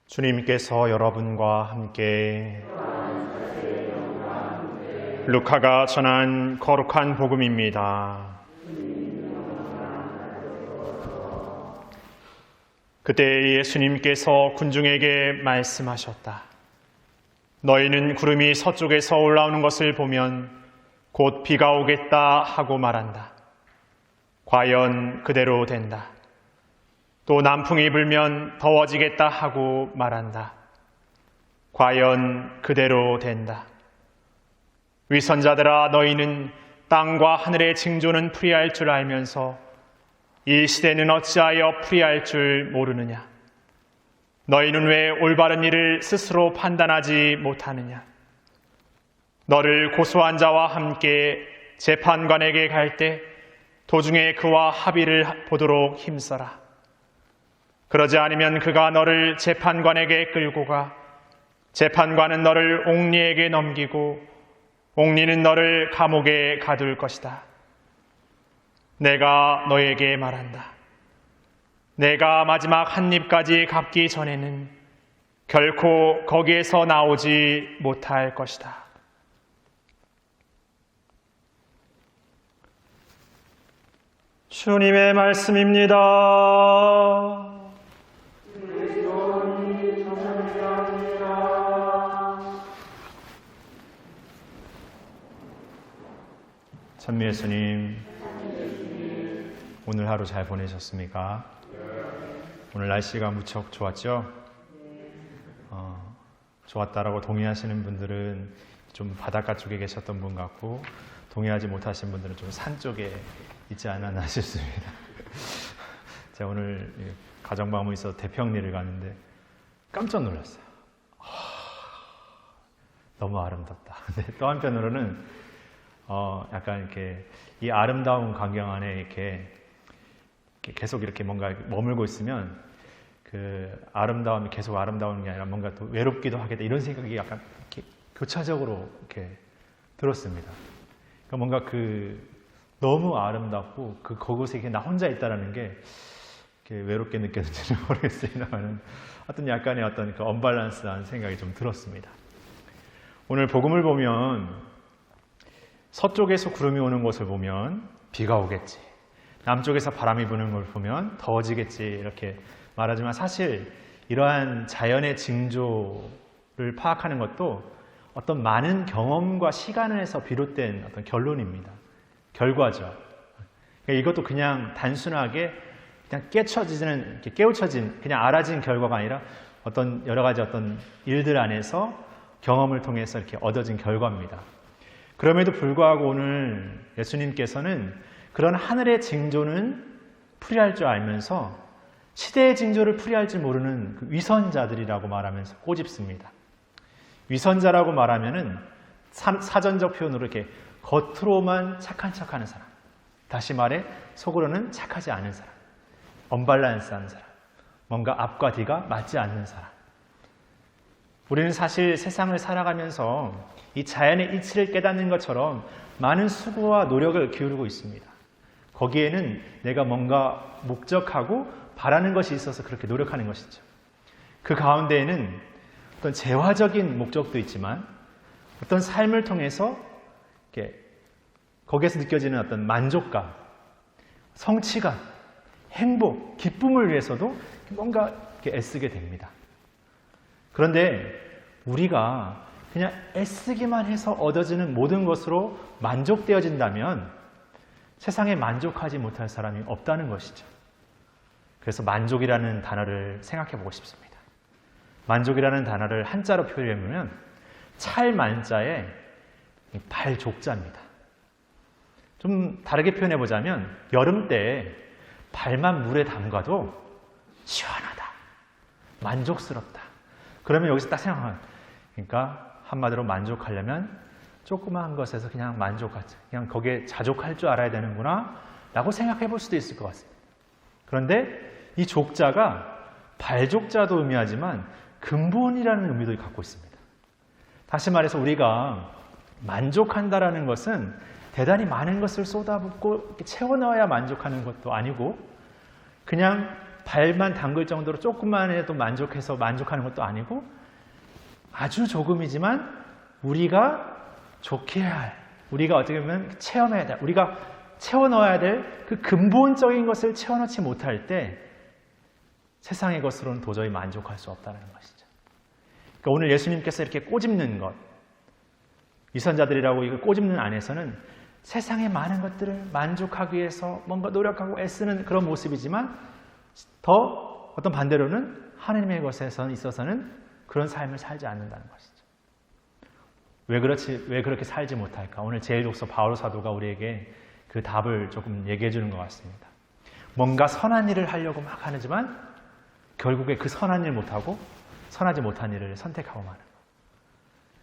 주님께서 여러분과 함께 루카가 전한 거룩한 복음입니다. 그때 예수님께서 군중에게 말씀하셨다. 너희는 구름이 서쪽에서 올라오는 것을 보면 곧 비가 오겠다 하고 말한다. 과연 그대로 된다. 또 남풍이 불면 더워지겠다 하고 말한다. 과연 그대로 된다. 위선자들아, 너희는 땅과 하늘의 징조는 풀이할 줄 알면서 이 시대는 어찌하여 풀이할 줄 모르느냐? 너희는 왜 올바른 일을 스스로 판단하지 못하느냐? 너를 고소한 자와 함께 재판관에게 갈 때 도중에 그와 합의를 보도록 힘써라. 그러지 않으면 그가 너를 재판관에게 끌고 가 재판관은 너를 옥리에게 넘기고 옥리는 너를 감옥에 가둘 것이다. 내가 너에게 말한다. 내가 마지막 한 입까지 갚기 전에는 결코 거기에서 나오지 못할 것이다. 주님의 말씀입니다. 찬미 예수님, 오늘 하루 잘 보내셨습니까? 오늘 날씨가 무척 좋았죠? 좋았다라고 동의하시는 분들은 좀 바닷가 쪽에 계셨던 분 같고, 동의하지 못하신 분들은 좀 산 쪽에 있지 않았나 싶습니다. 제가 오늘 가정방문이 있어서 대평리를 가는데 깜짝 놀랐어요. 너무 아름답다. 근데 또 한편으로는 약간 이렇게 이 아름다운 광경 안에 이렇게 계속 이렇게 뭔가 머물고 있으면 그 아름다움이 계속 아름다운 게 아니라 뭔가 또 외롭기도 하겠다, 이런 생각이 약간 이렇게 교차적으로 이렇게 들었습니다. 그러니까 뭔가 너무 아름답고 그곳에 이렇게 나 혼자 있다라는 게 이렇게 외롭게 느껴질지는 모르겠습니다만, 어떤 약간의 어떤 그 언밸런스한 생각이 좀 들었습니다. 오늘 복음을 보면 서쪽에서 구름이 오는 것을 보면 비가 오겠지, 남쪽에서 바람이 부는 걸 보면 더워지겠지, 이렇게 말하지만 사실 이러한 자연의 징조를 파악하는 것도 어떤 많은 경험과 시간에서 비롯된 어떤 결론입니다. 결과죠. 그러니까 이것도 그냥 단순하게 그냥 깨우쳐진, 그냥 알아진 결과가 아니라 어떤 여러 가지 어떤 일들 안에서 경험을 통해서 이렇게 얻어진 결과입니다. 그럼에도 불구하고 오늘 예수님께서는 그런 하늘의 징조는 풀이할 줄 알면서 시대의 징조를 풀이할 줄 모르는 그 위선자들이라고 말하면서 꼬집습니다. 위선자라고 말하면은 사전적 표현으로 이렇게 겉으로만 착한 척하는 사람, 다시 말해 속으로는 착하지 않은 사람, 언밸런스한 사람, 뭔가 앞과 뒤가 맞지 않는 사람. 우리는 사실 세상을 살아가면서 이 자연의 이치를 깨닫는 것처럼 많은 수고와 노력을 기울이고 있습니다. 거기에는 내가 뭔가 목적하고 바라는 것이 있어서 그렇게 노력하는 것이죠. 그 가운데에는 어떤 재화적인 목적도 있지만 어떤 삶을 통해서 이렇게 거기에서 느껴지는 어떤 만족감, 성취감, 행복, 기쁨을 위해서도 뭔가 이렇게 애쓰게 됩니다. 그런데 우리가 그냥 애쓰기만 해서 얻어지는 모든 것으로 만족되어진다면 세상에 만족하지 못할 사람이 없다는 것이죠. 그래서 만족이라는 단어를 생각해 보고 싶습니다. 만족이라는 단어를 한자로 표현하면 찰만자에 발족자입니다. 좀 다르게 표현해 보자면 여름 때 발만 물에 담가도 시원하다, 만족스럽다. 그러면 여기서 딱 생각하면, 그러니까 한마디로 만족하려면 조그마한 것에서 그냥 만족하지, 그냥 거기에 자족할 줄 알아야 되는구나 라고 생각해 볼 수도 있을 것 같습니다. 그런데 이 족자가 발족자도 의미하지만 근본이라는 의미도 갖고 있습니다. 다시 말해서 우리가 만족한다라는 것은 대단히 많은 것을 쏟아붓고 채워 넣어야 만족하는 것도 아니고, 그냥 발만 담글 정도로 조금만 해도 만족해서 만족하는 것도 아니고 아주 조금이지만 우리가 좋게 해야 할, 우리가 어떻게 보면 체험해야 될, 우리가 채워 넣어야 될 그 근본적인 것을 채워 넣지 못할 때 세상의 것으로는 도저히 만족할 수 없다는 것이죠. 그러니까 오늘 예수님께서 이렇게 꼬집는 것, 위선자들이라고 이걸 꼬집는 안에서는 세상의 많은 것들을 만족하기 위해서 뭔가 노력하고 애쓰는 그런 모습이지만 더 어떤 반대로는 하나님의 것에 있어서는 그런 삶을 살지 않는다는 것이죠. 왜 그렇게 살지 못할까? 오늘 제1족서 바울 사도가 우리에게 그 답을 조금 얘기해 주는 것 같습니다. 뭔가 선한 일을 하려고 막 하지만 결국에 그 선한 일 못하고 선하지 못한 일을 선택하고 마는 거.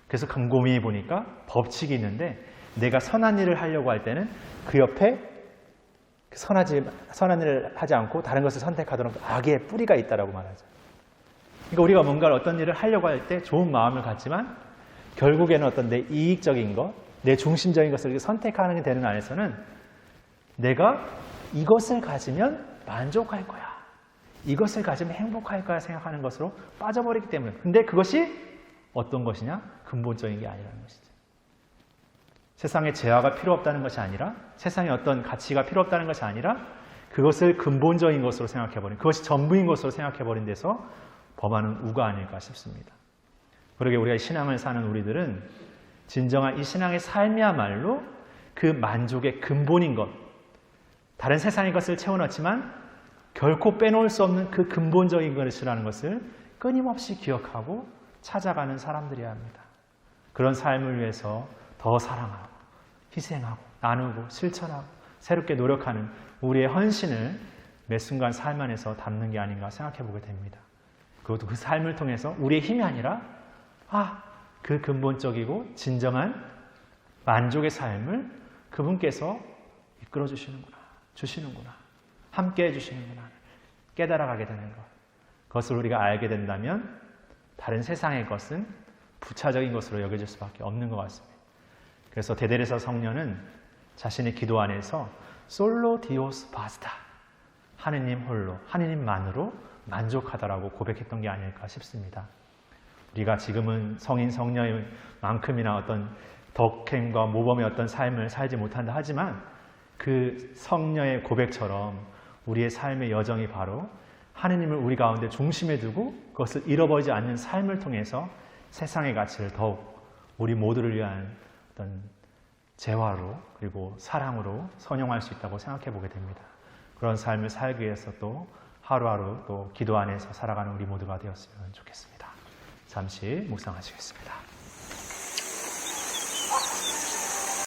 그래서 곰곰이 보니까 법칙이 있는데 내가 선한 일을 하려고 할 때는 그 옆에 선한 일을 하지 않고 다른 것을 선택하도록 악의 뿌리가 있다라고 말하죠. 그러니까 우리가 뭔가 어떤 일을 하려고 할 때 좋은 마음을 갖지만 결국에는 어떤 내 이익적인 것, 내 중심적인 것을 선택하는 게 되는 안에서는 내가 이것을 가지면 만족할 거야, 이것을 가지면 행복할 거야 생각하는 것으로 빠져버리기 때문에. 근데 그것이 어떤 것이냐? 근본적인 게 아니라는 것이죠. 세상에 재화가 필요 없다는 것이 아니라, 세상에 어떤 가치가 필요 없다는 것이 아니라 그것을 근본적인 것으로 생각해버린, 그것이 전부인 것으로 생각해버린 데서 범하는 우가 아닐까 싶습니다. 그러게 우리가 신앙을 사는 우리들은 진정한 이 신앙의 삶이야말로 그 만족의 근본인 것, 다른 세상의 것을 채워넣지만 결코 빼놓을 수 없는 그 근본적인 것이라는 것을 끊임없이 기억하고 찾아가는 사람들이어야 합니다. 그런 삶을 위해서 더 사랑하고 희생하고 나누고 실천하고 새롭게 노력하는 우리의 헌신을 매 순간 삶 안에서 담는 게 아닌가 생각해 보게 됩니다. 그것도 그 삶을 통해서 우리의 힘이 아니라 그 근본적이고 진정한 만족의 삶을 그분께서 이끌어 주시는구나, 함께 해주시는구나 깨달아가게 되는 것, 그것을 우리가 알게 된다면 다른 세상의 것은 부차적인 것으로 여겨질 수밖에 없는 것 같습니다. 그래서 데데레사 성녀는 자신의 기도 안에서 솔로 디오스 바스타, 하느님 홀로, 하느님만으로 만족하다라고 고백했던 게 아닐까 싶습니다. 우리가 지금은 성인 성녀의 만큼이나 어떤 덕행과 모범의 어떤 삶을 살지 못한다 하지만 그 성녀의 고백처럼 우리의 삶의 여정이 바로 하느님을 우리 가운데 중심에 두고 그것을 잃어버리지 않는 삶을 통해서 세상의 가치를 더욱 우리 모두를 위한 어떤 재화로 그리고 사랑으로 선용할 수 있다고 생각해 보게 됩니다. 그런 삶을 살기 위해서 또 하루하루 또 기도 안에서 살아가는 우리 모두가 되었으면 좋겠습니다. 잠시 묵상하시겠습니다.